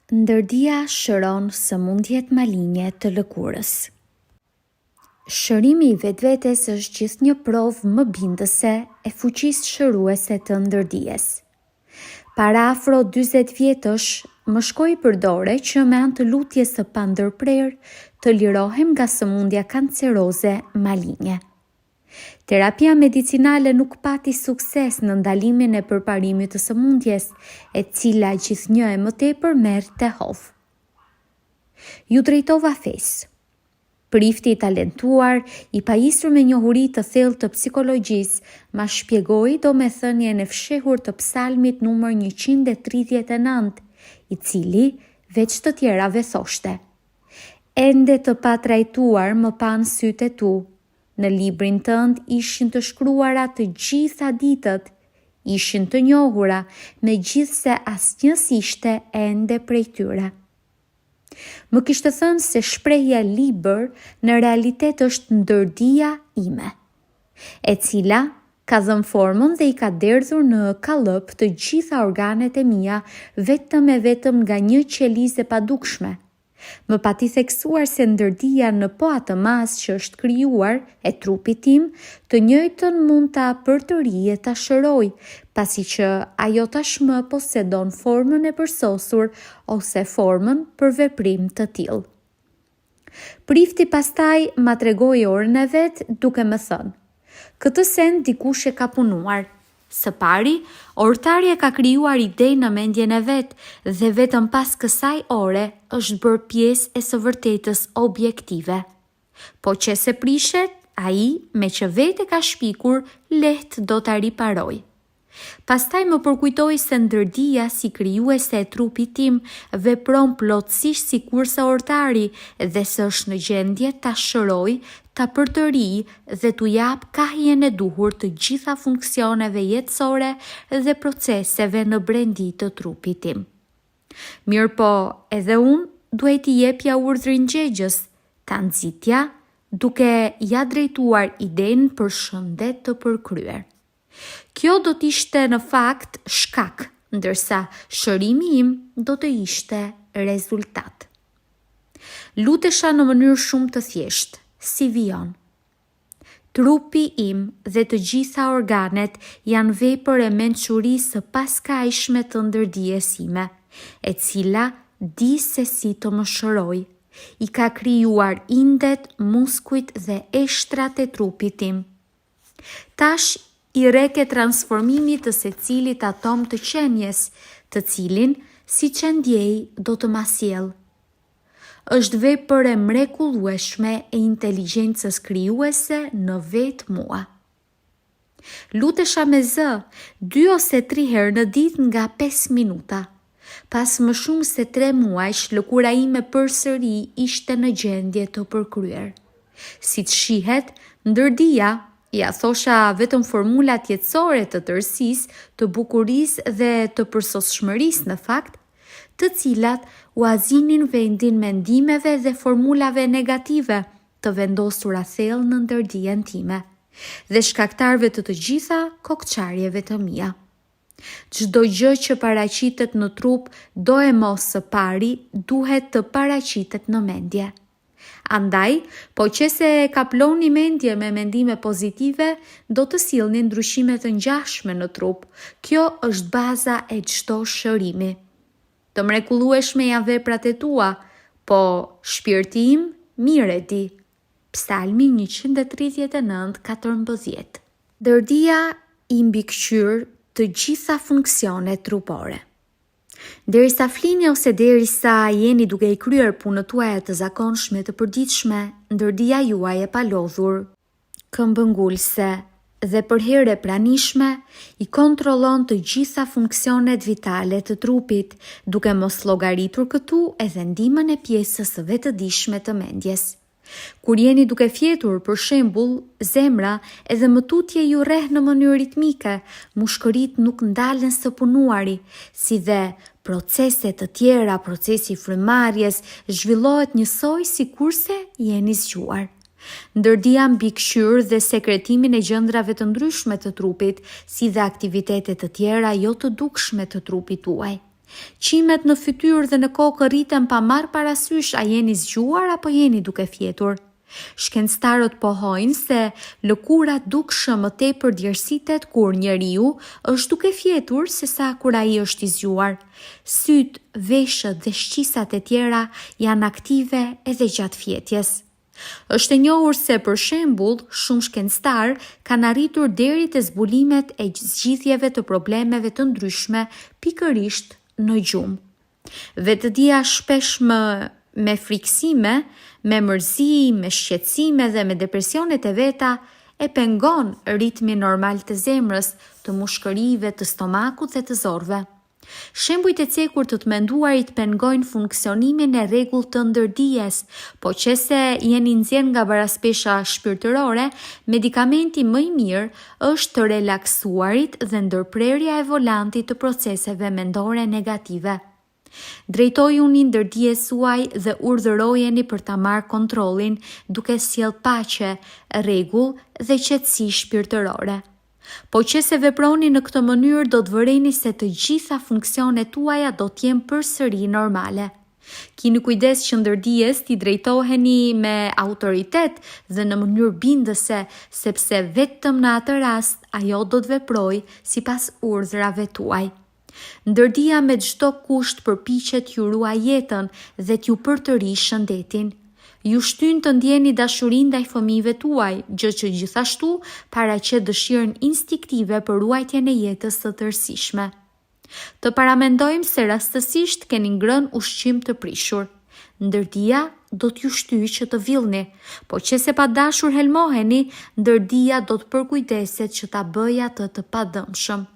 Ndërdia shëron sëmundjet malinje të lëkurës. Shërimi i vetvetes është gjithnjë provë më bindëse e fuqisë shëruese të ndërdijes. Para afro 40 vjetësh, më shkoi përdore që me anë të lutjes së pandërprerë të lirohem nga sëmundja kanceroze malinje. Terapia medicinale nuk pati sukses në ndalimin e përparimit të sëmundjes, e cila gjithnjë e më tepër merrte hovë. Ju drejtova fesë. Prifti i talentuar, i pajisur me njohuri të thellë të psikologjisë, ma shpjegoi domethënien e fshehur të psalmit numër 139, i cili veç të tjerave thoshte: Ende të patrajtuar më panë sytë e tu. Në librin tënd ishin të shkruara të gjitha ditët, ishin të njohura, megjithse asnjë s'ishte ende prej tyre. Më kishte thënë se shprehja libër në realitet është ndërdia ime, e cila ka dhënë formën dhe i ka derdhur në kallëp të gjitha organet e mia vetëm nga një qelizë e padukshme. Më pati theksuar se ndërdia në po atë mas që është krijuar e trupit tim, të njëjtën mund ta përtëri e ta shëroj, pasi që ajo tashmë posedon formën e përsosur ose formën për veprim të tillë. Prifti pastaj ma tregoi orën e vet duke më thënë: Këtë send dikush e ka punuar. Së pari, ortari e ka krijuar idejnë në mendjen e vet dhe vetëm pas kësaj ore është bërë pjesë e së vërtetës objektive. Po që se prishet, ai me që vetë ka shpikur, lehtë do ta riparoj. Pastaj më përkujtoi se ndërdia si krijuese e trupit tim vepron plotësisht sikurse ortari dhe se është në gjendje ta shëroj, ta përtëri dhe t'u jap kahjen e duhur të gjitha funksioneve jetësore dhe proceseve në brendi të trupit tim. Mirë po, edhe unë duhet i jepja urdhrin gjegjes, ta nxitja, duke ja drejtuar idenë për shëndet të përkryer. Kjo do t'ishte në fakt shkak, ndërsa shërimi im do të ishte rezultat. Lutesha në mënyrë shumë të thjeshtë, si vijon. Trupi im dhe të gjitha organet janë vepër e mençurisë së paskajshme të ndërdijes ime, e cila di se si të më shëroj. I ka krijuar indet, muskujt dhe eshtrat e trupit tim. Tash i reke transformimit të secilit atom të qenjes, të cilin, si që ndjej, do të ma sjell. Është vepër e mrekullueshme e inteligjencës krijuese në vetë mua. Lutesha me zë 2 ose 3 herë në ditë nga 5 minuta. Pas më shumë se 3 muajsh, lëkura ime përsëri ishte në gjendje të përkryer. Si të shihet, ndërdia, ja thosha vetëm formulat jetësore të tërësisë, të bukurisë dhe të përsosshmërisë në fakt, të cilat u azinin vendin mendimeve dhe formulave negative të vendosura thellë në ndërdijen time dhe shkaktarëve të gjitha kokçarjeve të mia. Çdo gjë që paraqitet në trup do e mos së pari duhet të paraqitet në mendje. Andaj, po që se kaploni mendje me mendime pozitive, do të sillni ndryshime të ngjashme në trup. Kjo është baza e çdo shërimi. Të mrekullueshme janë veprat e tua, po shpirti im mirë e di. Psalmi 139:14. Ndërdia i mbikëqyr të gjitha funksionet trupore. Derisa flini ose derisa jeni duke i kryer punët tuaja të zakonshme të përditshme, ndërdia juaj e palodhur, këmbëngulse dhe për herë e pranishme i kontrollon të gjitha funksionet vitale të trupit, duke mos llogaritur këtu edhe ndihmën e pjesës së vetëdijshme të mendjes. Kur jeni duke fjetur, për shembull, zemra edhe më tutje ju rreh në mënyrë ritmike, mushkërit nuk ndalen së punuari, si dhe proceset të tjera, procesi i frymëmarrjes zhvillohet njësoj sikurse jeni zgjuar. Ndërdia mbikëqyr dhe sekretimin e gjendrave të ndryshme të trupit, si dhe aktivitetet të tjera jo të dukshme të trupit tuaj. Qimet në fytyrë dhe në kokë rriten pa marrë parasysh a jeni zgjuar apo jeni duke fjetur. Shkencëtarët pohojnë se lëkura dukshëm më tepër djersitet kur njeriu është duke fjetur sesa kur ai është i zgjuar. Syt, veshët dhe shqisat e tjera janë aktive edhe gjatë fjetjes. Është e njohur se për shembull, shumë shkencëtar kanë arritur deri te zbulimet e zgjidhjeve të problemeve të ndryshme pikërisht në gjumë. Vetëdia shpesh me friksime, me mërzi, me shqetësime dhe me depresionet e veta e pengon ritmin normal të zemrës, të mushkërive, të stomakut dhe të zorve. Shembujt e cekur të menduarit pengojnë funksionimin e rregullt të ndërdijes, po qëse jeni nxjerr nga baraspesha shpirtërore, medikamenti më i mirë është të relaksuarit dhe ndërprerja e volantit të proceseve mendore negative. Drejtojuni ndërdijes suaj dhe urdhërojeni për ta marrë kontrollin duke sjell paqe, rregull dhe qetësi shpirtërore. Po qëse veproni në këtë mënyrë do të vëreni se të gjitha funksionet tuaja do të jenë përsëri normale. Kini kujdes që ndërdijes t'i drejtoheni me autoritet dhe në mënyrë bindëse, sepse vetëm në atë rast ajo do të veprojë sipas urdhrave tuaj. Ndërdia me çdo kusht përpiqet t'ju ruaj jetën dhe t'ju përtëri shëndetin. Ju shtyn të ndjeni dashurinë ndaj fëmijëve tuaj, gjë që gjithashtu paraqet dëshirën instiktive për ruajtjen e jetës së tërësishme. Të paramendojmë se rastësisht keni ngrënë ushqim të prishur. Ndërdia do t'ju shtyjë që të villni, po qëse pa dashur helmoheni, ndërdia do të përkujdeset që ta bëjë atë të padëmshëm.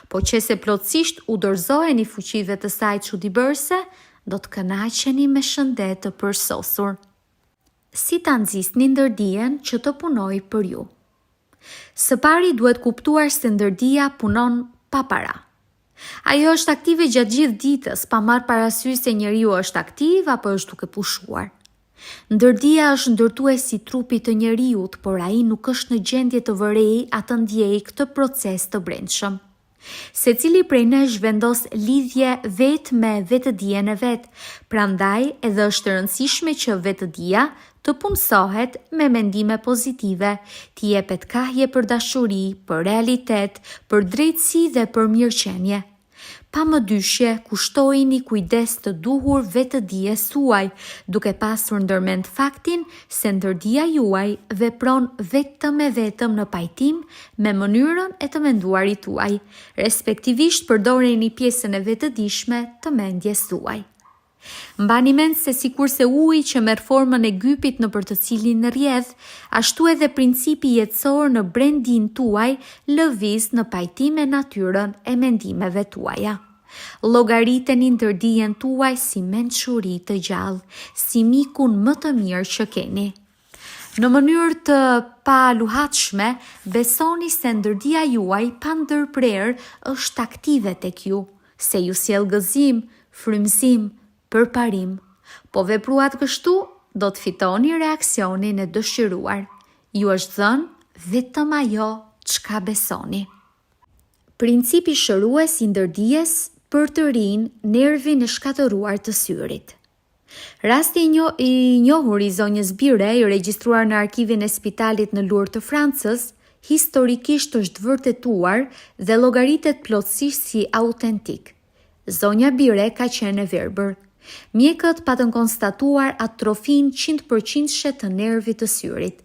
Po qëse plotësisht u dorëzoheni fuqive të saj çuditëbërëse, do të kënaqeni me shëndet të përsosur. Si ta nxisni ndërdijen që të punojë për ju? Së pari duhet kuptuar se ndërdia punon pa para. Ajo është aktive gjatë gjithë ditës, pa marrë parasysh se njeriu është aktiv apo është duke pushuar. Ndërdia është ndërtuesi i trupit të njeriut, por ai nuk është në gjendje të vërejë atë ndjej këtë proces të brendshëm. Secili prej nesh vendos lidhje vetë me vetëdijen e vet, prandaj edhe është e rëndësishme që vetëdia të punësohet me mendime pozitive, t'i jepet kahje për dashuri, për realitet, për drejtësi dhe për mirëqenie. Pa më dyshje, kushtojini kujdes të duhur vetëdijes suaj, duke pasur ndërmend faktin se ndërdia juaj vepron vetëm e vetëm në pajtim me mënyrën e të menduarit tuaj, respektivisht përdoreni pjesën e vetëdijshme të mendjes suaj. Mbani mend se sikurse uji që merr formën e gypit nëpër të cilin rrjedh, ashtu edhe principi jetësor në brendin tuaj lëviz në pajtim me natyrën e mendimeve tuaja. Llogariteni ndërdijen tuaj si mençuri të gjallë, si mikun më të mirë që keni. Në mënyrë të paluhatshme, besoni se ndërdia juaj pa ndërprerë është aktive tek ju, se ju sjell gëzim, frymëzim, përparim. Po vepruat kështu, do të fitoni reaksionin e dëshiruar. Ju është dhënë vetëm ajo çka besoni. Principi shërues i ndërdijes për të rinë nervin e shkatëruar të syrit. Rasti i njohur i zonjës Bire, i regjistruar në arkivin e spitalit në Lourdes të Francës, historikisht është vërtetuar dhe llogaritet plotësisht si autentik. Zonja Bire ka qenë e verbër. Mjekët patën konstatuar atrofin 100% të nervit të syrit.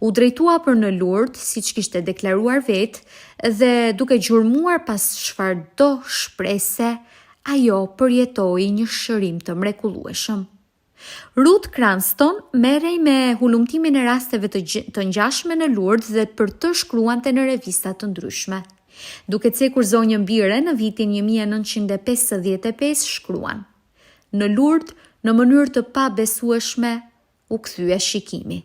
U drejtua për në Lourdes, siç kishte deklaruar vetë, dhe duke gjurmuar pas çfarëdo shprese, ajo përjetoi një shërim të mrekullueshëm. Ruth Cranston merrej me hulumtimin e rasteve të ngjashme në Lourdes dhe për të shkruante në revista të ndryshme. Duke cekur zonjën Bire në vitin 1955 shkruan: Në Lourdes, në mënyrë të pabesueshme, u kthye shikimi.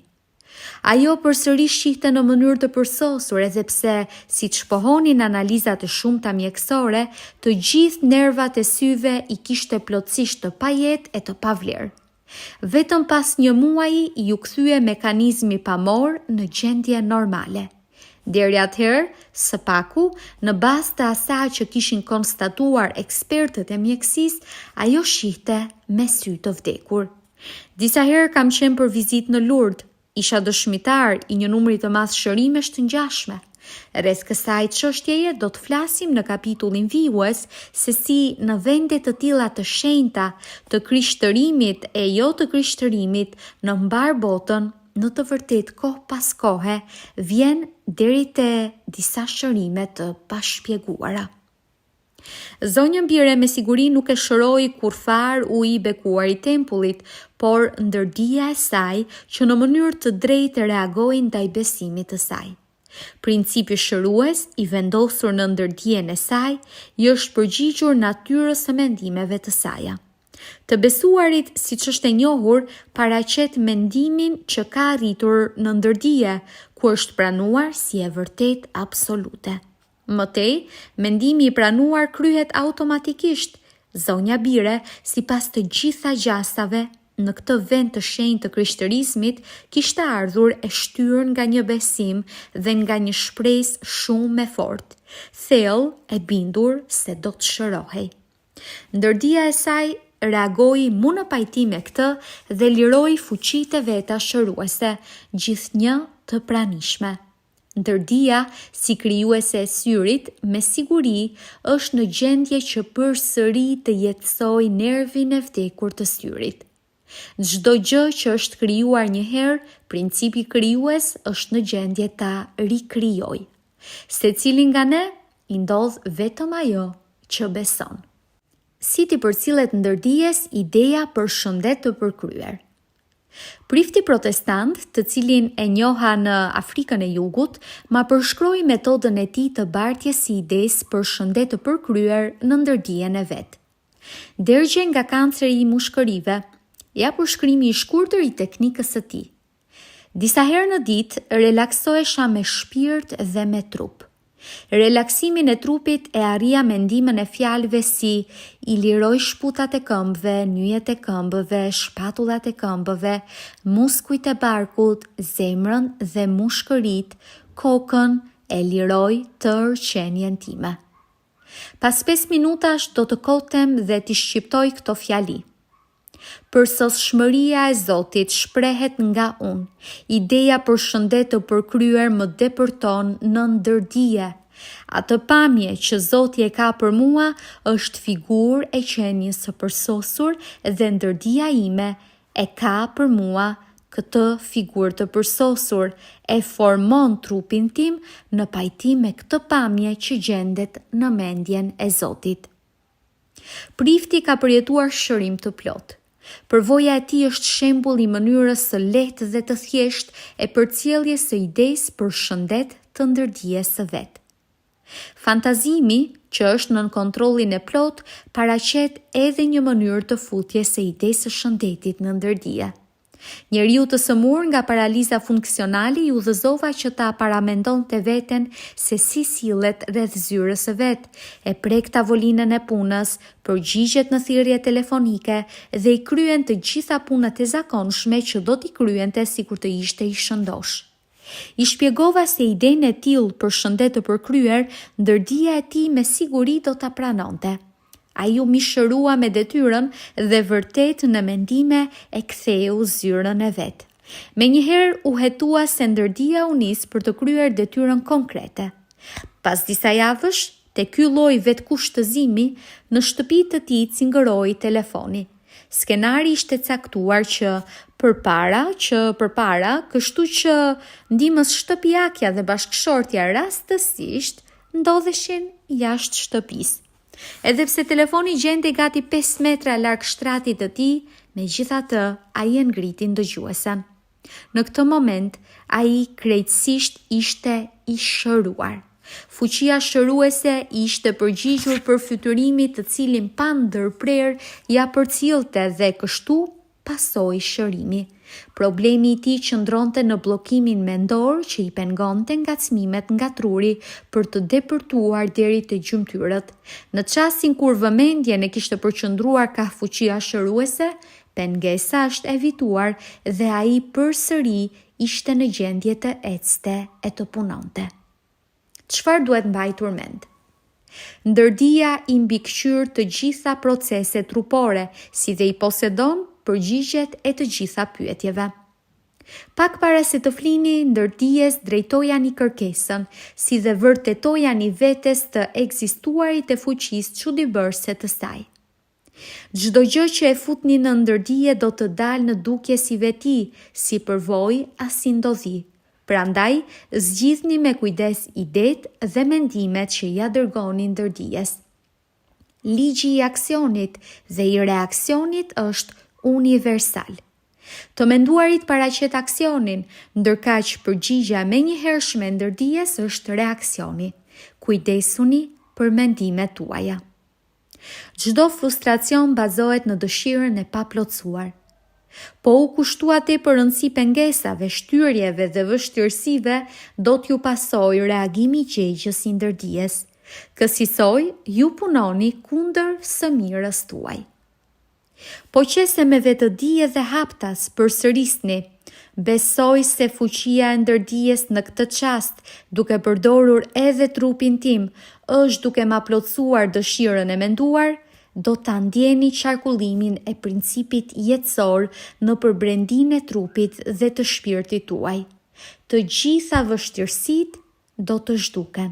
Ajo përsëri shihte në mënyrë të përsosur, edhe pse, siç pohonin analizat e shumta mjekësore, të gjithë nervat e syve i kishte plotësisht të pajetë e të pavlerë. Vetëm pas një muaji ju kthye mekanizmi pamor në gjendje normale. Deri atëherë, së paku, në bazë të asaj që kishin konstatuar ekspertët e mjekësisë, ajo shihte me sy të vdekur. Disa herë kam qenë për vizitë në Lourdes, isha dëshmitar i një numri të madh shërimesh të ngjashme. Rreth kësaj çështjeje do të flasim në kapitullin vijues se si në vende të tilla të shenjta të krishtërimit e jo të krishtërimit në mbar botën, në të vërtet kohë pas kohe, vjen deri te disa shërime të pashpjeguara. Zonja Mbire me siguri nuk e shëroi kurfar uji i bekuar i tempullit, por ndërdija e saj që në mënyrë të drejtë reagoi ndaj besimit të saj. Principi shërues i vendosur në ndërdijen e saj i është përgjigjur natyrës së mendimeve të saja. Të besuarit, siç është e njohur, paraqet mendimin që ka arritur në ndërdije, ku është pranuar si e vërtet absolute. Mëtej, mendimi i pranuar kryhet automatikisht. Zonja Bire, sipas të gjitha gjasave, në këtë vend të shenjtë të krishtërismit, kishte ardhur e shtyrë nga një besim dhe nga një shpresë shumë me fort, thellë e bindur se do të shërohej. Ndërdija e saj reagoi mu në pajtim me këtë dhe liroi fuqitë e veta shëruese, gjithnjë të pranishme. Ndërdija, si krijuese e syrit, me siguri është në gjendje që përsëri të jetësoj nervin e vdekur të syrit. Çdo gjë që është krijuar një herë, principi krijues është në gjendje ta rikrijojë. Secili nga ne i ndodh vetëm ajo që beson. Si ti përcillet ndërdijes ideja për shëndet të përkryer. Prifti protestant, të cilin e njoha në Afrikën e Jugut, ma përshkroi metodën e tij të bartjes së idesë për shëndet të përkryer në ndërdijen e vet. Dërgje nga kanceri i mushkërive, ja përshkrimi i shkurtër i teknikës së tij. Disa herë në ditë relaksohesha me shpirt dhe me trup. Relaksimin e trupit e arria mendimin e fjalëve si i liroj shputat e këmbëve, nyjet e këmbëve, shpatullat e këmbëve, muskujt e barkut, zemrën dhe mushkërit, kokën e liroj tërë qenjen time. Pas 5 minutash do të kotem dhe t'i shqiptoj këto fjali. Përsosshmëria e Zotit shprehet nga unë. Ideja për shëndet të përkryer më depërton në ndërdije. Atë pamje që Zoti e ka për mua është figurë e qenies së përsosur dhe ndërdija ime e ka për mua këtë figurë të përsosur, e formon trupin tim në pajtim me këtë pamje që gjendet në mendjen e Zotit. Prifti ka përjetuar shërim të plotë. Përvoja e tij është shembull i mënyrës së lehtë dhe të thjeshtë e përcjelljes së idesë për shëndet të ndërdijes së vet. Fantazimi, që është nën kontrollin e plot, paraqet edhe një mënyrë të futjes së idesë së shëndetit në ndërdije. Njeriu të sëmur nga paraliza funksionale i udhëzova që ta paramendonte veten se si sillet rreth zyrës së vet, e prek tavolinën e punës, përgjigjet në thirrje telefonike dhe i kryen të gjitha punët e zakonshme që do t'i kryente sikur të ishte i shëndosh. I shpjegova se idenë e tillë për shëndet të përkryer, ndërdija e tij me siguri do ta pranonte. Ai u mishërua me detyrën dhe vërtet në mendime e ktheu zyrën e vet. Menjëherë u hetua se ndërdija u nis për të kryer detyrën konkrete. Pas disa javësh, te ky lloj vetkushtëzimi, në shtëpi të tij cingëroi telefoni. Skenari ishte caktuar që përpara, kështu që ndihmës shtëpiakja dhe bashkëshortja rastësisht ndodheshin jashtë shtëpisë. Edhe pse telefoni gjendej gati 5 metra larg shtratit të tij, megjithatë ai e ngriti dëgjuesen. Në këtë moment, ai krejtësisht ishte i shëruar. Fuqia shëruese ishte përgjigjur për fytyrimit të cilin pa ndërprer ja përcjellte dhe kështu pasoi shërimi. Problemi i tij qëndronte në bllokimin mendor që i pengonte ngacmimet nga truri për të depërtuar deri te gjymtyrët. Në çastin kur vëmendjen e kishte përqendruar ka fuqia shëruese, pengesa është evituar dhe ai përsëri ishte në gjendje të ecte e të punonte. Çfarë duhet mbajtur mend? Ndërdia i mbikëqyr të gjitha proceset trupore, si dhe i posedon përgjigjet e të gjitha pyetjeve. Pak para se të flini, ndërdijes drejtoja një kërkesën, si dhe vërtetoja një vetes të ekzistuarit e fuqisë çuditëbërëse të saj. Çdo gjë që e futni në ndërdije do të dalë në dukje si veti, si përvojë as si ndodhi. Prandaj, zgjidhni me kujdes idetë dhe mendimet që ja dërgoni ndërdijes. Ligji i aksionit dhe i reaksionit është universal. Të menduarit paraqet aksionin, ndërkaq përgjigja menjëhershme e ndërdijes është reaksioni. Kujdesuni për mendimet tuaja. Çdo frustracion bazohet në dëshirën e paplotësuar. Po u kushtua tepër rëndësi pengesave, shtyrjeve dhe vështirësive, do t'ju pasojë reagimi i gjegjës i ndërdijes. Kësaj ju punoni kundër së mirës tuaj. Po qese me vetëdije dhe haptas përsërisni, besoj se fuqia e ndërdijes në këtë çast, duke përdorur edhe trupin tim, është duke ma plotësuar dëshirën e menduar, do ta ndjeni qarkullimin e principit jetësor në përbrendinë e trupit dhe të shpirtit tuaj. Të gjitha vështirësitë do të zhduken.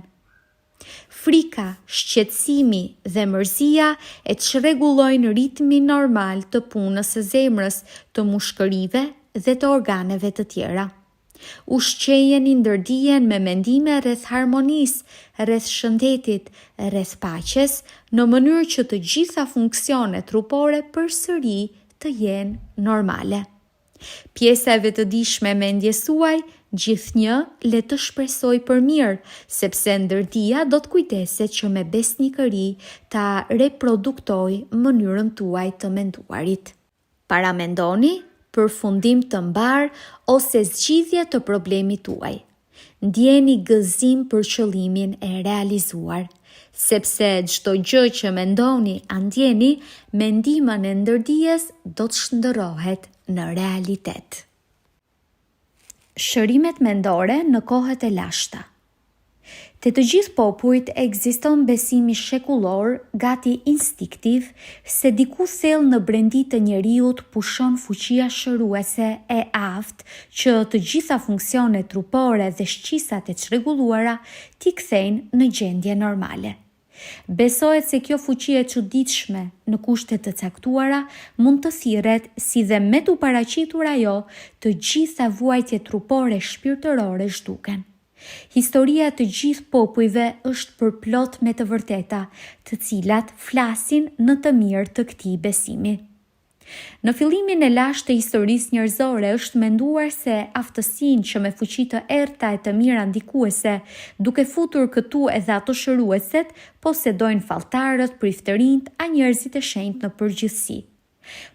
Frika, shqetësimi dhe mërzia e çrregullojnë ritmin normal të punës së zemrës, të mushkërive dhe të organeve të tjera. Ushqejeni ndërdijen me mendime rreth harmonisë, rreth shëndetit, rreth paqes, në mënyrë që të gjitha funksionet trupore përsëri të jenë normale. Pjesa e vetëdijshme e mendjes suaj gjithnjë le të shpresoj për mirë, sepse ndërdija do të kujdeset që me besnikëri ta reproduktoj mënyrën tuaj të menduarit. Paramendoni përfundim të mbar ose zgjidhje të problemit tuaj. Ndjeni gëzim për qëllimin e realizuar, sepse çdo gjë që mendoni a ndjeni, mendimën e ndërdijes do të shndërrohet në realitet. Shërimet mendore në kohët e lashta. Te të gjithë popujt ekziston besimi shekullor, gati instiktiv, se diku thellë në brendi të njeriut pushon fuqia shëruese e aftë që të gjitha funksionet trupore dhe shqisat e çrregulluara t'i kthejnë në gjendje normale. Besohet se kjo fuqi e çuditshme në kushte të caktuara mund të thirret si dhe me t'u paraqitur ajo, të gjitha vuajtjet trupore shpirtërore zhduken. Historia të gjithë popujve është përplot me të vërteta, të cilat flasin në të mirë të këtij besimi. Në fillimin e lashtë të historisë njerëzore është menduar se aftësinë që me fuqi të errta e të mira ndikuese, duke futur këtu edhe ato shërueset, posedojnë falltarët, priftërinjt, a njerëzit e shenjtë në përgjithësi.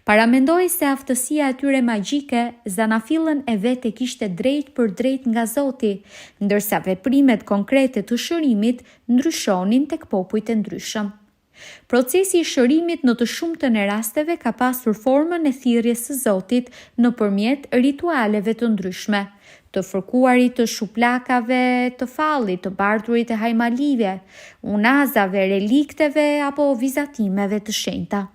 Paramendoj se aftësia e tyre magjike, zanafillën e vet e kishte drejt për drejt nga Zoti, ndërsa veprimet konkrete të shërimit ndryshonin tek popujt e ndryshëm. Procesi i shërimit në të shumtën e rasteve ka pasur formën e thirrjes së Zotit nëpërmjet ritualeve të ndryshme, të fërkuarit të shuplakave të fallit, të bardhurit e hajmalive, unazave, relikteve apo vizatimeve të shenjta.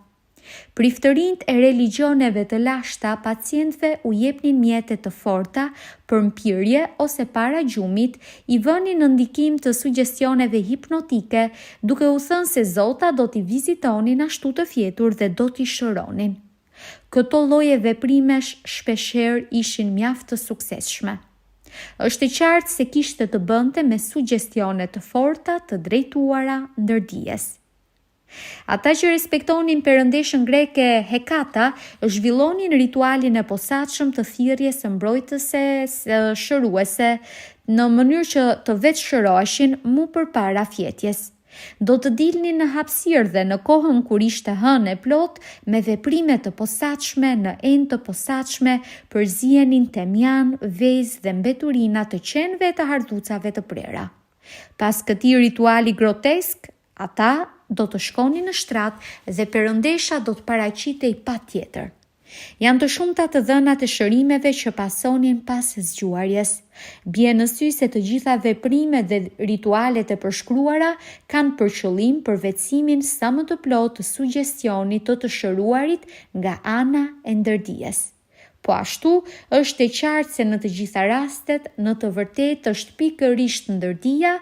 Priftërinjt e religioneve të lashta pacientëve u jepnin mjete të forta për mpyrje ose para gjumit, i vënin në ndikim të sugjestioneve hipnotike, duke u thënë se Zota do t'i vizitonin ashtu të fjetur dhe do t'i shëronin. Këto lloje veprimesh shpeshherë ishin mjaft të suksesshme. Është e qartë se kishte të bënte me sugjestione të forta të drejtuara ndërdijes. Ata që respektonin perëndeshën greke Hekata zhvillonin ritualin e posaçëm të thirrjes së mbrojtëse shëruese në mënyrë që të vetë shëroheshin mu përpara fjetjes. Do të dilnin në hapësirë dhe në kohën kur ishte hënë e plot, me veprime të posaçme në enë të posaçme përzihenin temjan, vezë dhe mbeturina të qenve të hardhucave të prera. Pas këtij rituali grotesk, ata do të shkonin në shtrat dhe perëndesha do të paraqitej patjetër. Janë të shumta të dhënat e shërimeve që pasonin pas zgjuarjes. Bie në sy se të gjitha veprimet dhe ritualet e përshkruara kanë për qëllim përvetësimin sa më të plotë të sugjestionit të shëruarit nga ana e ndërdijes. Po ashtu, është e qartë se në të gjitha rastet, në të vërtetë është pikërisht ndërdija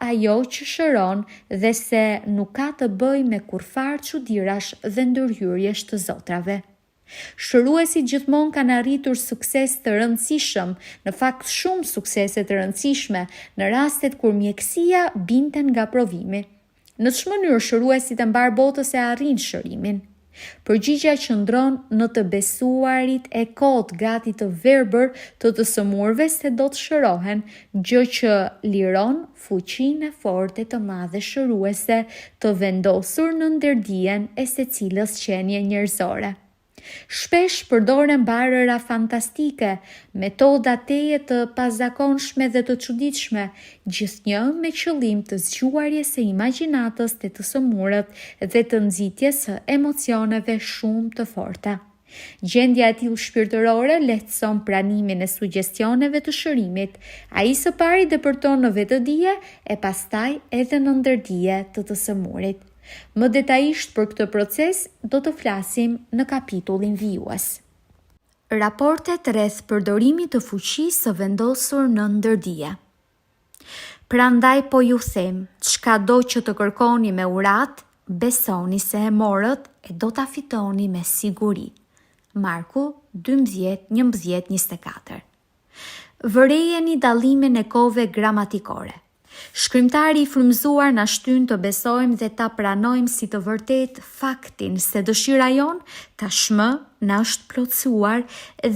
ajo që shëron dhe se nuk ka të bëjë me kurfar çuditërash dhe ndërhyrjesh të zotrave. Shëruesit gjithmonë kanë arritur sukses të rëndësishëm, në fakt shumë suksese të rëndësishme në rastet kur mjekësia binte nga provimi. Në ç'më mënyrë shëruesit e mbar botës e arrin shërimin? Përgjigja qëndron në të besuarit e kotë gati të verbër të sëmurve se do të shërohen, gjë që liron fuqinë e forte të madhe shëruese të vendosur në ndërdijen e secilës qenie njerëzore. Shpesh përdoren barëra fantastike, metoda teje të pazakonshme dhe të çuditshme, gjithnjë me qëllim të zgjuarjes së imagjinatës të sëmurët dhe të nxitjes së emocioneve shumë të forta. Gjendja e tillë shpirtërore lehtëson pranimin e sugjestioneve të shërimit. Ai së pari depërton në vetëdije e pastaj edhe në ndërdije të sëmurit. Më detajisht për këtë proces do të flasim në kapitullin vijues. Raportet rreth përdorimit të fuqisë së vendosur në ndërdije. Prandaj po ju them, çkado që të kërkoni me urat, besoni se e morët e do ta fitoni me siguri. Marku 12:11-24. Vërejeni dallimin e kohëve gramatikore. Shkrimtari i frymëzuar na shtyn të besojmë dhe ta pranojmë si të vërtet faktin se dëshira jon tashmë na është plotësuar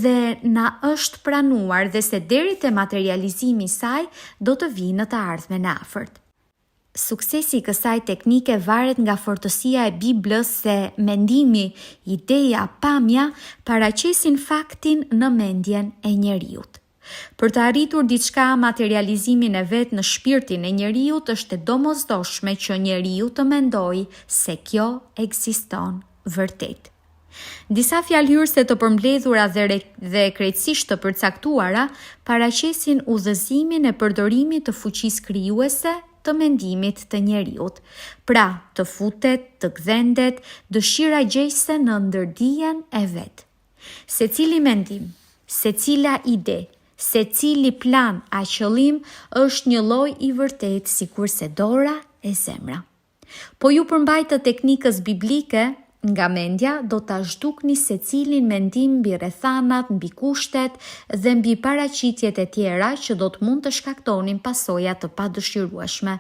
dhe na është pranuar dhe se deri te materializimi i saj do të vijë në të ardhmen e afërt. Suksesi i kësaj teknike varet nga fortësia e Biblës se mendimi, ideja, pamja paraqesin faktin në mendjen e njeriut. Për të arritur diçka materializimin e vet në shpirtin e njeriut është e domosdoshme që njeriu të mendojë se kjo ekziston vërtet. Disa fjalëhyrëse të përmbledhura dhe krejtësisht të përcaktuara paraqesin udhëzimin e përdorimit të fuqisë krijuese të mendimit të njeriut. Pra, të futet, të gdhendet, dëshira gjejse në ndërdijen e vet. Secili mendim, secila ide, secili plan a qëllim është një lloj i vërtet sikurse dora e zemra. Po ju përmbajtë teknikës biblike, nga mendja do ta zhdukni secilin mendim mbi rrethanat, mbi kushtet dhe mbi paraqitjet e tjera që do të mund të shkaktonin pasoja të padëshirueshme.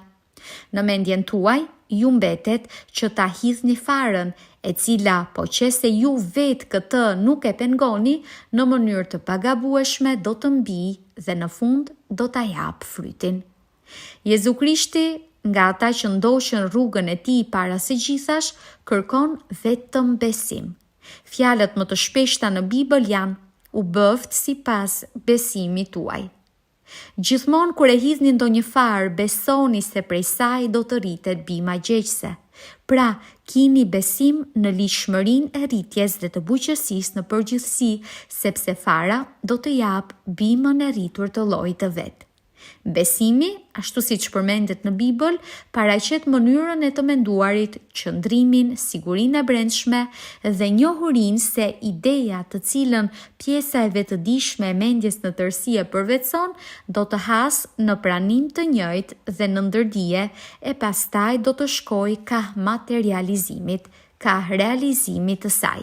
Në mendjen tuaj, ju mbetet që ta hidhni farën, e cila po qese ju vetë këtë nuk e pengoni, në mënyrë të pagabueshme do të mbijë dhe në fund do ta jap frytin. Jezu Krishti, nga ata që ndoqën rrugën e tij para së gjithash, kërkon vetëm besim. Fjalët më të shpeshta në Bibël janë: u bëft sipas besimit tuaj. Gjithmonë kur e hidhni ndonjë farë, besoni se prej saj do të rritet bima gjegjëse. Pra, kini besim në lishmërinë e rritjes dhe të buqësisë në përgjithësi, sepse fara do të jap bimën e rritur të llojit të vet. Besimi, ashtu siç përmendet në Bibël, paraqet mënyrën e të menduarit, qëndrimin, sigurinë e brendshme dhe njohurinë se ideja të cilën pjesa e vetëdijshme e mendjes në tërësi e përvetëson do të hasë në pranim të njëjtë dhe në ndërdije e pastaj do të shkojë ka materializimit, ka realizimit të saj.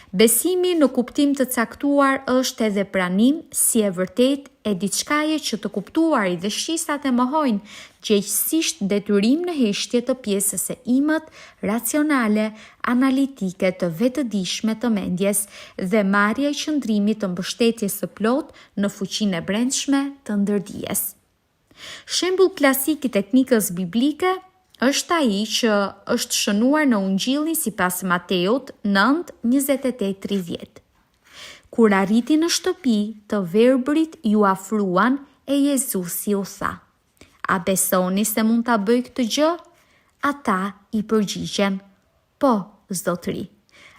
Besimi në kuptim të caktuar është edhe pranim si e vërtet e diçkaje që të kuptuari dhe shqisat e mohojnë, gjegjësisht detyrim në heshtje të pjesës e imët, racionale, analitike të vetëdijshme të mendjes dhe marrja e qëndrimit të mbështetjes së plot në fuqinë e brendshme të ndërdijes. Shembull klasik i teknikës biblike është ai që është shënuar në Ungjillin sipas Mateut 9:28-30. Kur arriti në shtëpi, të verbrit ju afruan e Jezusi u tha: a besoni se mund ta bëj këtë gjë? Ata i përgjigjen: po, Zotëri.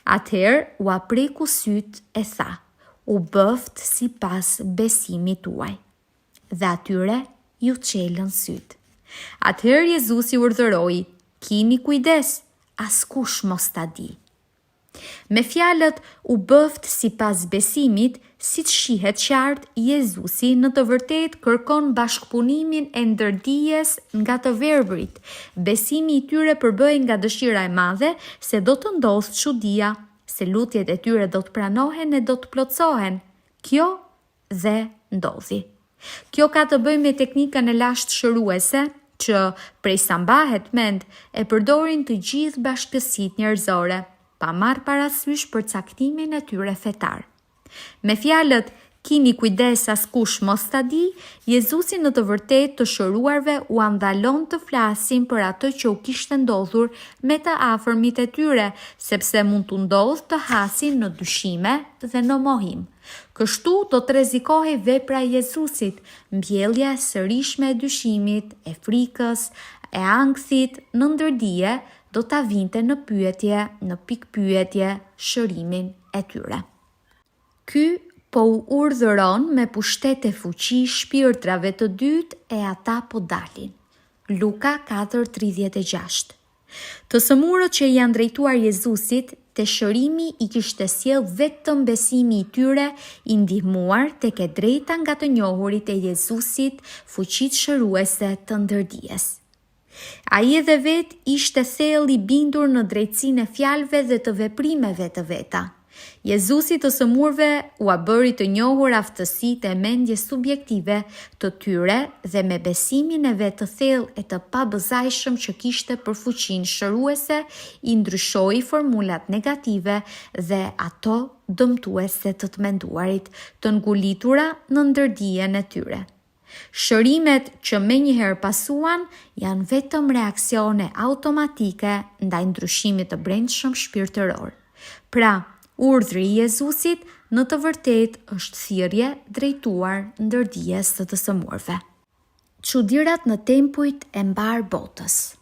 Atëherë u apreku syt e tha: "U bëft sipas besimit tuaj." Dhe atyre ju çelën syt. Atëherë Jezusi urdhëroi: "Kini kujdes, askush mos ta di." Me fjalët "u bëft sipas besimit", siç shihet qartë, Jezusi në të vërtetë kërkon bashkëpunimin e ndërdijes nga të verbrit. Besimi i tyre përbëhej nga dëshira e madhe se do të ndodhë çudia, se lutjet e tyre do të pranohen e do të plotësohen. Kjo dhe ndodhi. Kjo ka të bëjë me teknikën e lashtë shëruese, që prej sa mbahet mend e përdorin të gjithë bashkësitë njerëzore, pa marrë parasysh përcaktimin e tyre fetar. Me fjalët "kini kujdes askush mos ta di", Jezusi në të vërtetë të shëruarve u andalon të flasin për atë që u kishte ndodhur me të afërmit e tyre, sepse mund të ndodhë të hasin në dyshime dhe në mohim. Kështu do të rrezikohej vepra e Jezusit, mbjellja e sërishme e dyshimit, e frikës, e ankthit në ndërdije do ta vinte në pyetje, në pikpyetje, shërimin e tyre. Ky po u urdhëron me pushtet e fuqi shpirtrave të dytë e ata po dalin. Luka 4:36. Të sëmurët që janë drejtuar Jezusit, te shërimi i kishte sjell vetëm besimi i tyre, i ndihmuar tek e drejta nga të njohurit e Jezusit, fuqitë shëruese të ndërdijes. Ai edhe vet ishte thellë i bindur në drejtsinë e fjalëve dhe të veprimeve të veta. Jezusi të sëmurve u bëri të njohur aftësitë e mendjes subjektive të tyre dhe me besimin e vet të thellë e të pabëzajshëm që kishte për fuqinë shëruese, i ndryshoi formulat negative dhe ato dëmtuese të menduarit, të ngulitura në ndërdijen e tyre. Shërimet që menjëherë pasuan janë vetëm reaksione automatike ndaj ndryshimit të brendshëm shpirtëror. Pra, urdhri i Jezusit në të vërtetë është thirrje drejtuar ndërdijes së të sëmurve. Çudirat në tempujt e mbar botës.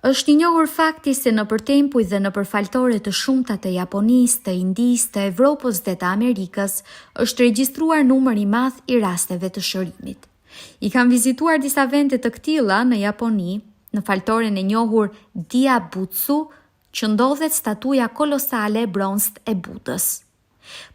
Është i njohur fakti se nëpër tempuj dhe nëpër faltore të shumta të Japonisë, të Indisë, të Evropës dhe të Amerikës, është regjistruar numër i madh i rasteve të shërimit. I kam vizituar disa vende të këtilla në Japoni, në faltoren e njohur Diabutsu, që ndodhet statuja kolosale e bronzët e Budës.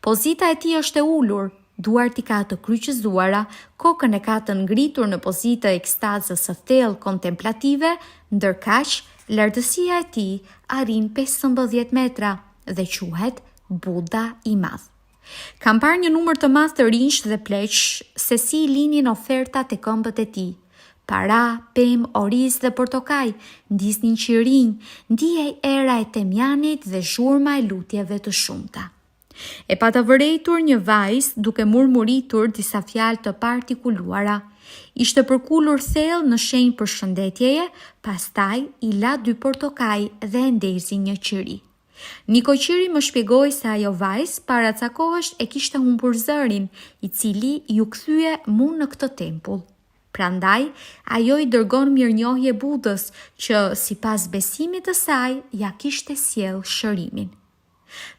Pozita e tij është e ulur, duart i ka të kryqëzuara, kokën e ka të ngritur në pozitë e ekstazës së thellë kontemplative, ndërkaq lartësia e tij arrin 15 metra dhe quhet Buda i Madh. Kam parë një numër të madh të rinj dhe pleq se si i linin ofertat e këmbët e tij. Para, pem, oriz dhe portokaj, ndisnin qirinj, ndihej era e temjanit dhe zhurma e lutjeve të shumta. E pa të vërejtur një vajzë duke murmuritur disa fjalë të partikuluara. Ishte përkullur thellë në shenjë përshëndetjeje, pastaj i la 2 portokaj dhe e ndezi një qiri. Një koqiri më shpjegoi se ajo vajzë para ca kohësh e kishte humbur zërin, i cili ju kthye mu në këtë tempull. Prandaj, ajo i dërgon mirënjohje Budës, që sipas besimit të saj ja kishte sjell shërimin.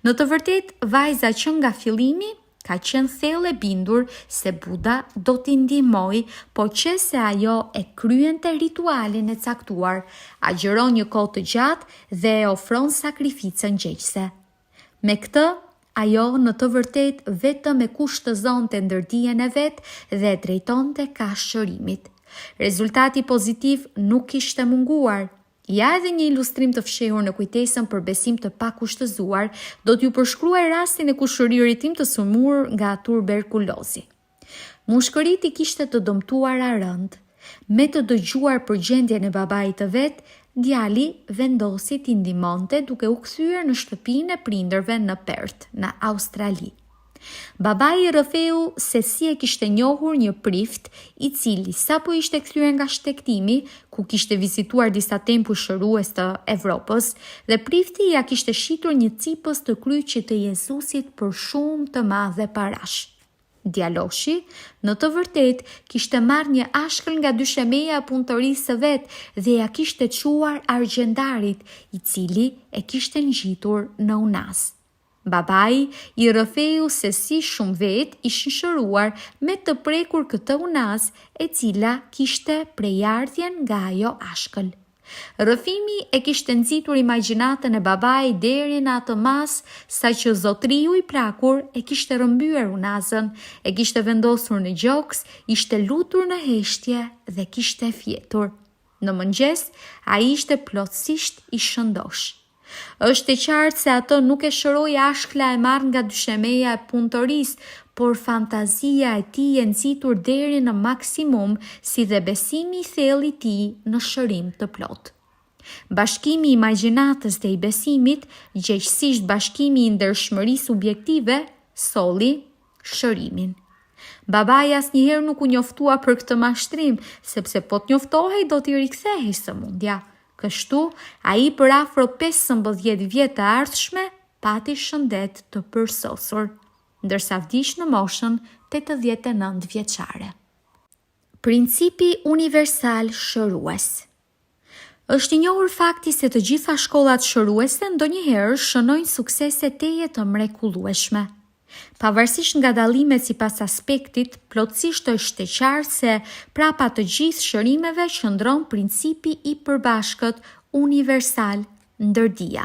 Në të vërtetë, vajza që nga fillimi ka qenë thellë e bindur se Buda do t'i ndihmoj, po që se ajo e kryente ritualin e caktuar, agjeron një kohë të gjatë dhe e ofron sakrificën gjegjëse. Me këtë, ajo në të vërtetë vetëm e kushtëzonte ndërdijen e vet dhe drejtonte ka shërimit. Rezultati pozitiv nuk kishte munguar. Ja edhe një ilustrim të fshehur në kujtesën për besim të pakushtëzuar, do t'ju përshkruaj rastin e kushëririt tim të sëmurë nga tuberkulozi. Mushkëriti kishte të dëmtuara rënd. Me të dëgjuar për gjendjen e babait të vet, djali vendosi t'i ndihmonte duke u kthyer në shtëpinë e prindërve në Perth, në Australi. Babai i rrëfeu se si e kishte njohur një prift i cili sapo ishte kthyer nga shtektimi, ku kishte vizituar disa tempuj shërues të Evropës, dhe prifti ja kishte shitur një cipës të kryqit të Jezusit për shumë të madhe parash. Djaloshi, në të vërtet, kishte marrë një ashkël nga dyshemeja e punëtorisë së vet dhe ja kishte quar argjendarit, I cili e kishte ngjitur në unas. Babai I rrëfeu se si shumë vet ishin shëruar me të prekur këtë unas e cila kishte prejardhjen nga ajo ashkël. Rrëfimi e kishte nxitur imagjinatën e babait deri në atë mas sa që zotriu I prakur e kishte rrëmbyer unazën, e kishte vendosur në gjoks, ishte lutur në heshtje dhe kishte fjetur. Në mëngjes, ai ishte plotësisht I shëndosh. Është e qartë se ato nuk e shëroi ashkla e marrë nga dyshemeja e punëtorisë, por fantazia e tij e nxitur deri në maksimum, si dhe besimi I thellë I tij në shërim të plot. Bashkimi I imagjinatës dhe I besimit, gjëqësisht bashkimi I ndershmërisë subjektive, solli shërimin. Babai asnjëherë nuk u njoftua për këtë mashtrim, sepse po të njoftohej do t'i rikthehej sëmundja. Kështu, ai për afro 15 vjet të ardhshme pati shëndet të përsosur, ndërsa vdiq në moshën 89 vjeçare. Principi universal shërues. Është I njohur fakti se të gjitha shkollat shëruese ndonjëherë shënojnë suksese teje të mrekullueshme. Pavarësisht nga dallimet sipas aspektit, plotësisht është e qartë se prapa të gjithë shërimeve qëndron principi I përbashkët universal, ndërdia.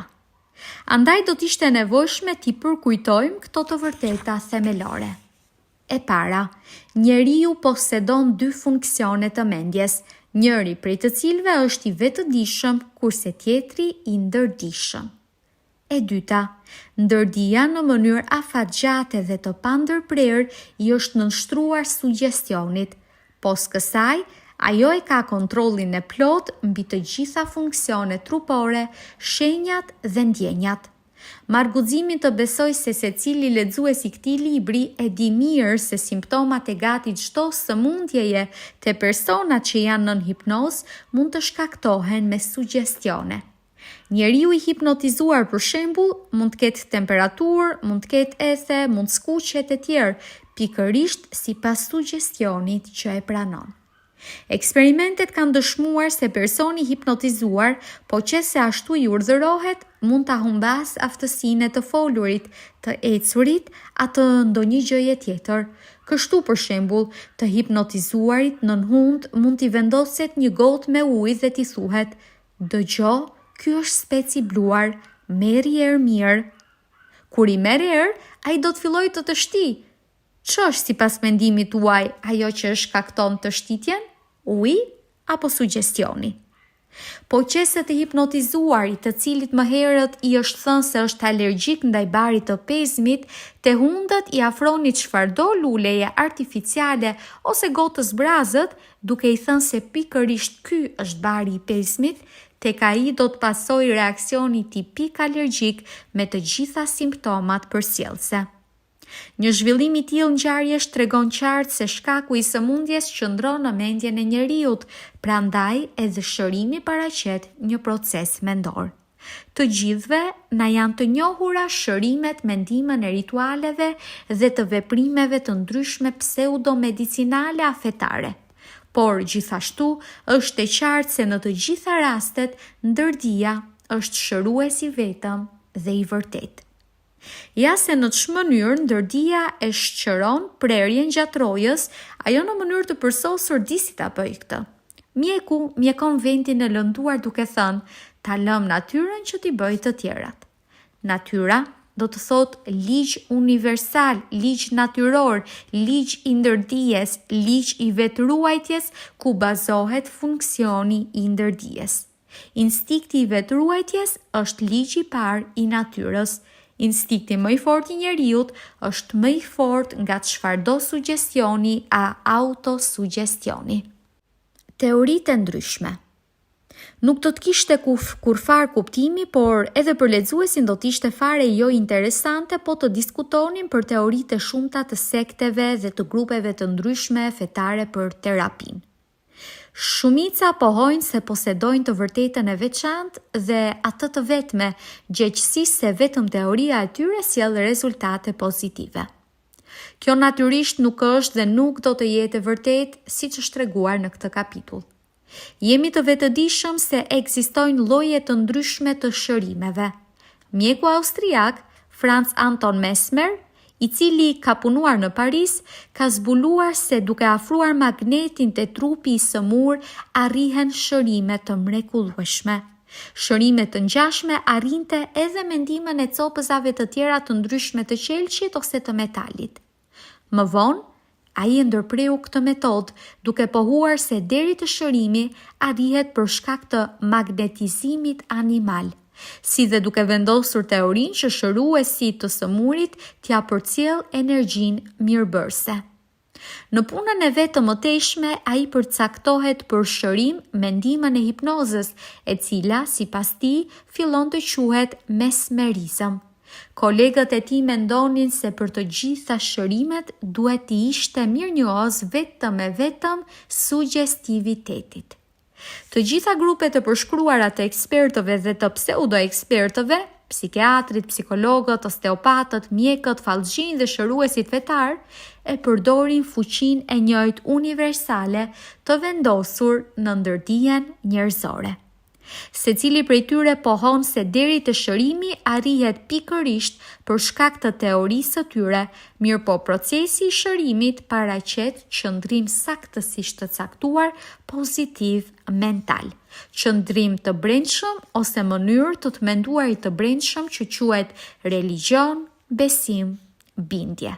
Andaj do t'ishte nevojshme t'i përkujtojmë këto të vërteta themelore. E para, njeriu posedon 2 funksione të mendjes, njëri prej të cilëve është I vetëdijshëm, kurse tjetri I ndërdijshëm. E dyta, ndërdia në mënyrë afatgjate dhe të pandërprer I është nënshtruar sugjestionit, pos kësaj, ajo e ka kontrollin e plot mbi të gjitha funksionet trupore, shenjat dhe ndjenjat. Marr guximin të besoj se secili lexues I këtij libri e di mirë se simptomat e gati çdo sëmundjeje te personat që janë nën hipnoz mund të shkaktohen me sugjestione. Njeriu I hipnotizuar për shembull mund të ketë temperaturë, mund të ketë ethe, mund skuqet e tjerë, pikërisht sipas sugjestionit që e pranon. Eksperimentet kanë dëshmuar se personi hipnotizuar, po që se ashtu I urdhërohet, mund ta humbas aftësinë të folurit, të ecurit, atë ndonjë gjëje tjetër. Kështu për shembull, të hipnotizuarit nënhund mund t'i vendoset një gotë me ujë dhe t'i thuhet: "Dëgjo, ky është speci bluar, merri erë mirë." Kur I merr erë, ai do të fillojë të shti. Ç'është sipas mendimit tuaj ajo që shkakton të shtitjen? Uji apo sugjestioni? Po qëse të hipnotizuarit, të cilit më herët I është thënë se është alergjik ndaj barit të pezmit, te hundët I afroni çfarëdo luleje artificiale ose gotës brazët, duke I thënë se pikërisht ky është bari I pezmit, tek ai do të pasojë reaksioni tipik alergjik me të gjitha simptomat përsjellse. Një zhvillim I tillë ngjarjesh tregon qartë se shkaku I sëmundjes qëndron në mendjen e njeriut, prandaj edhe shërimi paraqet një proces mendor. Të gjithëve na janë të njohura shërimet me ndihmën e ritualeve dhe të veprimeve të ndryshme pseudomedicinale afetare. Por gjithashtu është e qartë se në të gjitha rastet ndërdia është shëruesi vetëm dhe I vërtetë. Ja se në çmë mënyrë ndërdia e shqëron prerjen gjatë rojës, ajo në mënyrë të përsosur di si ta bëj këtë. Mjeku mjekon vendin e lënduar duke thënë: "Ta lëm natyrën që t'i bëj të tjerat." Natyra do të thotë ligj universal, ligj natyror, ligj I ndërdijes, ligj I vetruajtjes ku bazohet funksioni I ndërdijes. Instinkti I vetruajtjes është ligji I parë I natyrës. Instinkti më I fortë I njeriut është më I fortë nga çfarëdo sugjestioni a autosugjestioni. Teoritë e ndryshme. Nuk do të kishte kurfar kuptimi, por edhe për lexuesin do të ishte fare jo interesante po të diskutonin për teoritë e shumta të sekteve dhe të grupeve të ndryshme fetare për terapin. Shumica pohojnë se posedojnë të vërtetën e veçantë dhe atë të vetme, gjëqësisht se vetëm teoria e tyre sjell rezultate pozitive. Kjo natyrisht nuk është dhe nuk do të jetë e vërtet, siç është treguar në këtë kapitull. Jemi të vetëdijshëm se ekzistojnë lloje të ndryshme të shërimeve. Mjeku austriak Franz Anton Mesmer, i cili ka punuar në Paris, ka zbuluar se duke afruar magnetin te trupi i sëmur arrihen shërime të mrekullueshme. Shërime të ngjashme arrinte edhe mendimin e copëzave të tjera të ndryshme të qelçit ose të metalit. Më vonë, ai e ndërpreu këtë metodë duke pohuar se deri të shërimi arrihet për shkak të magnetizimit animal, si dhe duke vendosur teorinë që shëruesi të sëmurit t'ia përcjell energjinë mirëbërëse. Në punën e vet të mëtejshme, ai përcaktohet për shërim me ndihmën e hipnozës, e cila sipas tij fillon të quhet mesmerizëm. Kolegët e tij mendonin se për të gjitha shërimet duhet të ishte mirënjohës vetëm sugjestivitetit. Të gjitha grupet e përshkruara të ekspertëve dhe të pseudo-ekspertëve, psikiatrit, psikologët, osteopatët, mjekët, fallxhinjtë dhe shëruesit fetar, e përdorin fuqinë e njëjtë universale të vendosur në ndërdijen njerëzore. Secili prej tyre pohon se deri te shërimi arrihet pikërisht për shkak të teorisë së tyre, mirëpo procesi i shërimit paraqet qëndrim saktësisht të caktuar pozitiv mental, qëndrim të brendshëm ose mënyrë të menduarit të brendshëm që quhet religjion, besim, bindje.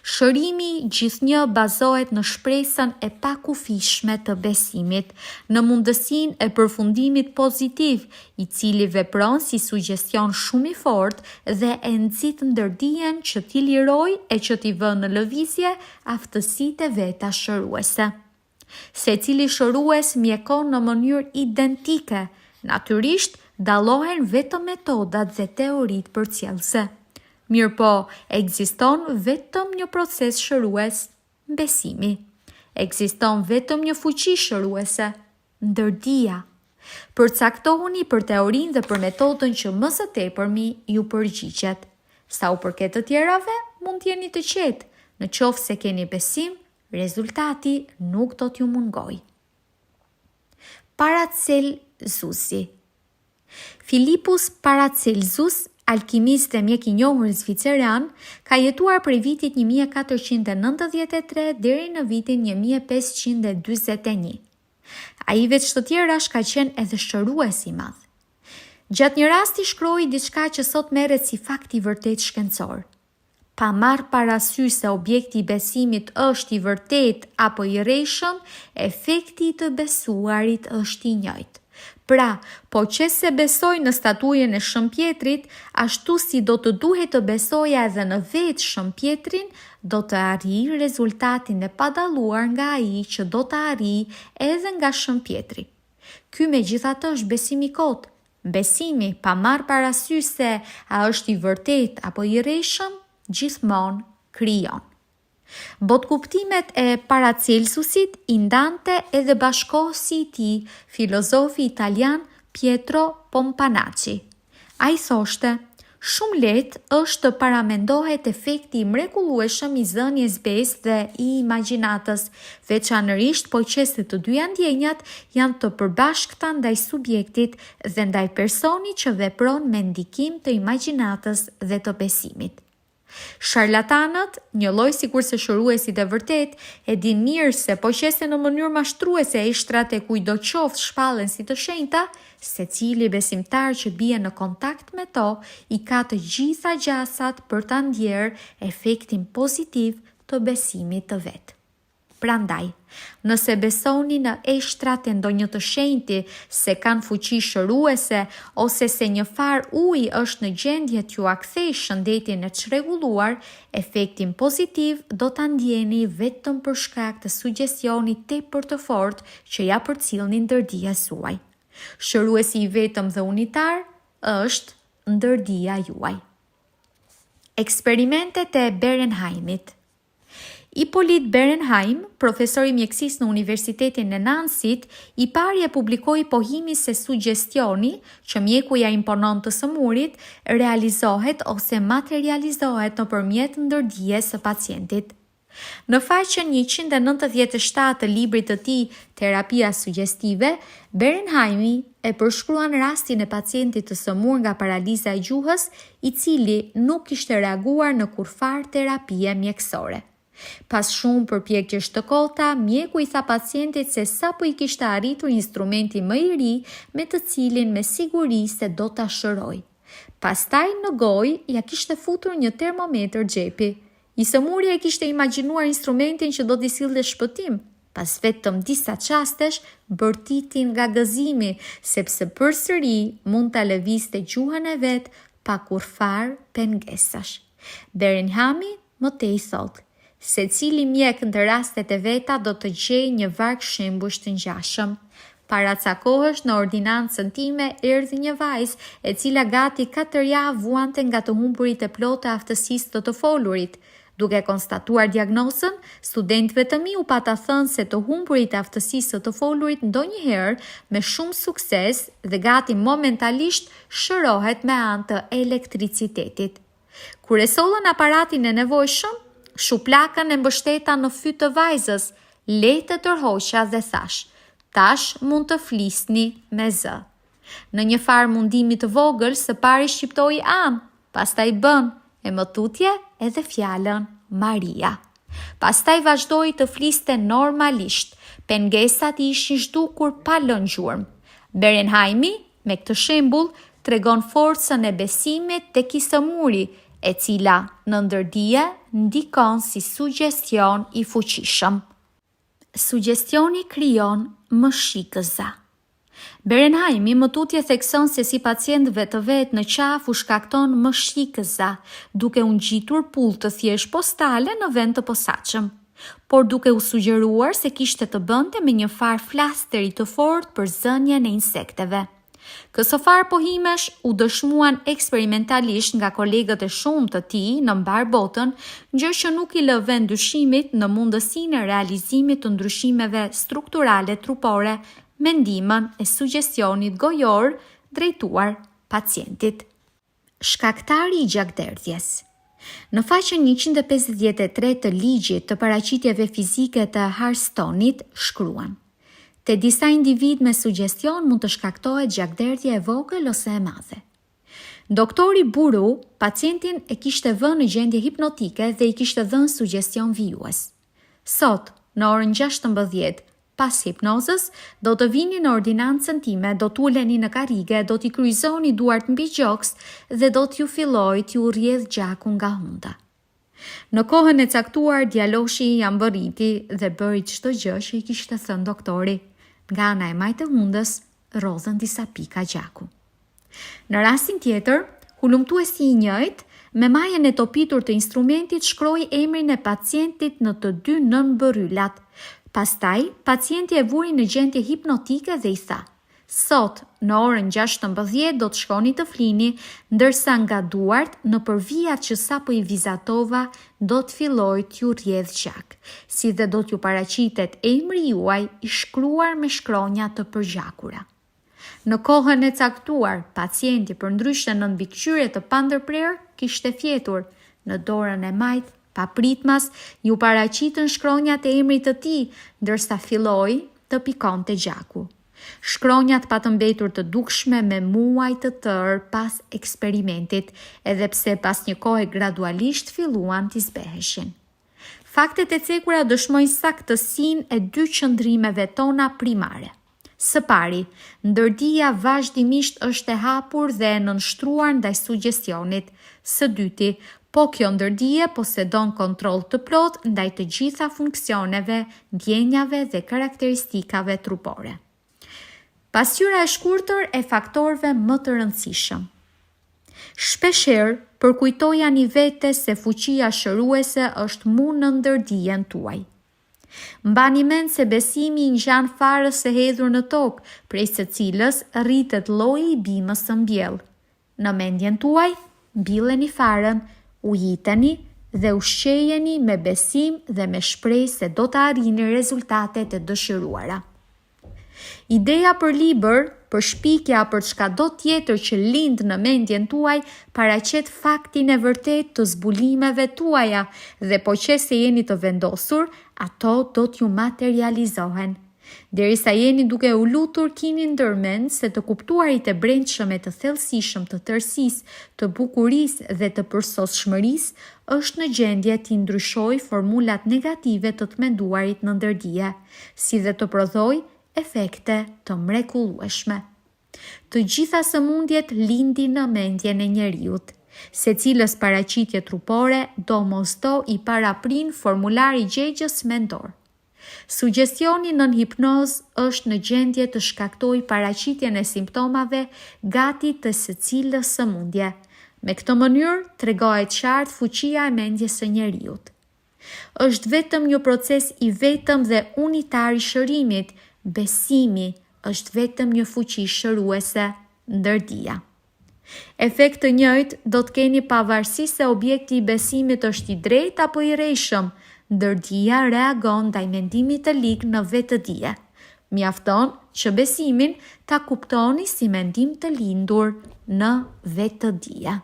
Shërimi gjithnjë bazohet në shpresën e pakufishme të besimit, në mundësinë e përfundimit pozitiv, i cili vepron si sugjestion shumë i fortë dhe e nxit ndërdijen që t'i lirojë e që t'i vë në lëvizje aftësitë e veta shëruese. Secili shërues mjekon në mënyrë identike, natyrisht dallohen vetëm metodat dhe teoritë përcjellëse. Mirëpo, ekziston vetëm një proces shërues, besimi. Ekziston vetëm një fuqi shëruese, ndërdija. Përcaktohuni për teorinë dhe për metodën që më së tepërmi ju përgjigjet. Sa u përket të tjerave, mund t'jeni të qetë. Në qoftë se keni besim, rezultati nuk do t'ju mungoj. Paracelsusi. Filipus Paracelsus, alkimist dhe mjek i njohur zviceran, ka jetuar prej vitit 1493 deri në vitin 1541. Ai veç të tjerash ka qenë edhe shërues i madh. Gjatë një rasti shkroi diçka që sot merret si fakt i vërtet shkencor. Pa marrë parasysh se objekti i besimit është i vërtet apo i rreshëm, efekti i të besuarit është i njëjtë. Pra, po që se besoj në statujen e Shëmpjetrit, ashtu si do të duhet të besoja edhe në vetë Shëmpjetrin, do të arrijë rezultatin e padalluar nga ai që do të arrijë edhe nga Shëmpjetri. Ky megjithatë është besimi kot. Besimi pa marrë parasysh se a është i vërtet apo i rreshëm, gjithmonë krijon. Botkuptimet e Paracelsusit i ndante edhe bashkohësi i tij, filozofi italian Pietro Pompanacci. Ai thoshte, shumë lehtë është të paramendohet efekti i mrekullueshëm i zënies besë dhe i imagjinatës, veçanërisht po që se të dyja ndjenjat janë të përbashkëta ndaj subjektit dhe ndaj personi që vepron me ndikim të imagjinatës dhe të besimit. Sharlatanët, një lloj sikurse shëruesit e vërtet, e din mirë se po qese në mënyrë mashtruese ishtrat e kujdo qoftë shpallen si të shenjta, secili besimtar që bie në kontakt me to i ka të gjitha gjasat për ta ndjerë efektin pozitiv të besimit të vet. Prandaj, nëse besoni në eshtrat e ndonjë të shenjti se kanë fuqi shëruese ose se një far uji është në gjendje t'ju akthejë shëndetin e çrregulluar, efektin pozitiv do ta ndjeni vetëm për shkak të sugjestionit tepër të fortë që ja përcjellni ndërdijes suaj. Shëruesi i vetëm dhe unitar është ndërdija juaj. Eksperimentet e Berenheimit. Hippolyte Berenheim, profesor i mjekësisë në Universitetin e Nancyt, i pari e publikoi pohimin se sugjestioni, që mjeku ja imponon të sëmurit, realizohet ose materializohet nëpërmjet ndërdijes së pacientit. Në faqen 197 të librit të tij Terapia sugjestive, Berenheimi e përshkruan rastin e pacientit të sëmur nga paraliza e gjuhës, i cili nuk kishte reaguar në kurfar terapie mjekësore. Pas shumë përpjekjesh të kota, mjeku i tha pacientit se sapo i kishte arritur instrumenti më i ri me të cilin me siguri se do ta shëroj. Pastaj në gojë ja kishte futur një termometër xhepi. I sëmuri e kishte imagjinuar instrumentin që do t'i sillte shpëtim. Pas vetëm disa qastesh, bërtitin nga gëzimi, sepse përsëri mund ta lëvizte gjuhën e vet pa kurfar pengesash. Berenheimi më tej thotë: secili mjek në rastet e veta do të gjejë një varg shembush të ngjashëm. Para ca kohësh në ordinancën time erdhi një vajzë e cila gati 4 javë vuante nga të humburit e plotë aftësisë të folurit. Duke konstatuar diagnozën, studentëve të mi u pata thënë se të humburit e aftësisë të folurit ndonjëherë me shumë sukses dhe gati momentalisht shërohet me anë të elektricitetit. Kur e sollën aparatin e nevojshëm, shuplakën e mbështeta në fyt të vajzës, le të tërhoqa dhe thash: tash mund të flisni me zë. Në një farë mundimi të vogël, së pari shqiptoi am, pastaj bën, e më tutje edhe fjalën Maria. Pastaj vazhdoi të fliste normalisht, pengesat i ishin zhdukur pa lënë gjurmë. Berenheimi, me këtë shembull, tregon forcën e besimit tek i sëmuri, e cila në ndërdije ndikon si sugjestion i fuqishëm. Sugjestioni krijon mëshikëza. Berenheimi më tutje thekson se si pacientëve të vetë në qafë u shkakton mëshikëza, duke u ngjitur pull të thjesht postale në vend të posaçëm, por duke u sugjeruar se kishte të bënte me një farë flasteri të fortë për zënjen e insekteve. Këso farë pohimesh u dëshmuan eksperimentalisht nga kolegët e shumë të tij në mbar botën, gjë që nuk i lë vend dyshimit në mundësinë e realizimit të ndryshimeve strukturale trupore me ndihmën e sugjestionit gojor drejtuar pacientit. Shkaktari i gjakderdhjes. Në faqen 153 të ligjit të paraqitjeve fizike të Harstonit shkruan: te disa individ me sugjestion mund të shkaktohet gjakderdhje e vogël ose e madhe. Doktori Buru, pacientin e kishte vënë në gjendje hipnotike dhe i kishte dhënë sugjestion vijues. Sot, në orën 16, pas hipnozës, do të vini në ordinancën time, do t'uleni në karrige, do t'i kryqëzoni duart mbi gjoks dhe do t'ju filloj t'ju rrjedh gjakun nga hunda. Në kohën e caktuar, djaloshi i ambërriti dhe bëri çdo gjë që i kishte thënë doktori. Nga ana e majtë e hundës, rodhën disa pika gjaku. Në rastin tjetër, hulumtuesi i njëjtë, me majën e topitur të instrumentit, shkroi emrin e pacientit në të dy nënbëryllat. Pastaj, pacienti e vuri në gjendje hipnotike dhe i tha: sot, në orën 16 do të shkoni të flini, ndërsa nga duart në përvijat që sapo i vizatova do të filloj t'ju rrjedh gjak, si dhe do t'ju paraqitet emri juaj i shkruar me shkronja të përgjakura. Në kohën e caktuar, pacienti përndryshe në mbikëqyrje të pandërprer kishte fjetur. Në dorën e majtë, pa pritmas, ju paraqitën shkronjat e emrit të tij, ndërsa filloi të pikonte gjaku. Shkronjat patë mbetur të dukshme me muaj të tërë pas eksperimentit, edhe pse pas një kohe gradualisht filluan t'i zbeheshin. Faktet e cekura dëshmojnë saktësinë e dy qëndrimeve tona primare. Së pari, ndërdija vazhdimisht është e hapur dhe e nënshtruar ndaj sugjestionit. Së dyti, po kjo ndërdije posedon kontroll të plot ndaj të gjitha funksioneve, ndjenjave dhe karakteristikave trupore. Pasqyra e shkurtër e faktorëve më të rëndësishëm. Shpeshherë përkujtoja një vete se fuqia shëruese është mu në ndërdijen tuaj. Mbani mend se besimi i ngjan farës së hedhur në tokë, prej së cilës rritet lloji i bimës së mbjellë. Në mendjen tuaj, mbilleni farën, ujiteni dhe ushqejeni me besim dhe me shpresë se do të arrini rezultatet e dëshiruara. Ideja për libër, përshpikja për çka do tjetër që lind në mendjen tuaj, paraqet faktin e vërtet të zbulimeve tuaja dhe po që se jeni të vendosur, ato do t'ju materializohen. Derisa jeni duke u lutur, keni ndërmend se të kuptuarit e brendshëm e të thellësishëm të tërësisë, të bukurisë dhe të përsosshmërisë është në gjendje t'i ndryshojë formulat negative të të menduarit në ndërdije, si dhe të prodhojë efekte të mrekullueshme. Të gjitha sëmundjet lindin në mendjen e njeriut. Secilës paraqitje trupore domosdo i paraprin formulari gjegjës mendor. Sugjestioni nën hipnoz është në gjendje të shkaktojë paraqitjen e simptomave gati të secilës sëmundje. Me këtë mënyrë tregohet qartë fuqia e mendjes së njeriut. Është vetëm një proces i vetëm dhe unitar i shërimit. Besimi është vetëm një fuqi shëruese, ndërdija. Efekt të njëjtë do të keni pavarësisht se objekti i besimit është i drejtë apo i rrejshëm, ndërdija reagon ndaj mendimit të ligë në vetëdije. Mjafton që besimin ta kuptoni si mendim të lindur në vetëdije.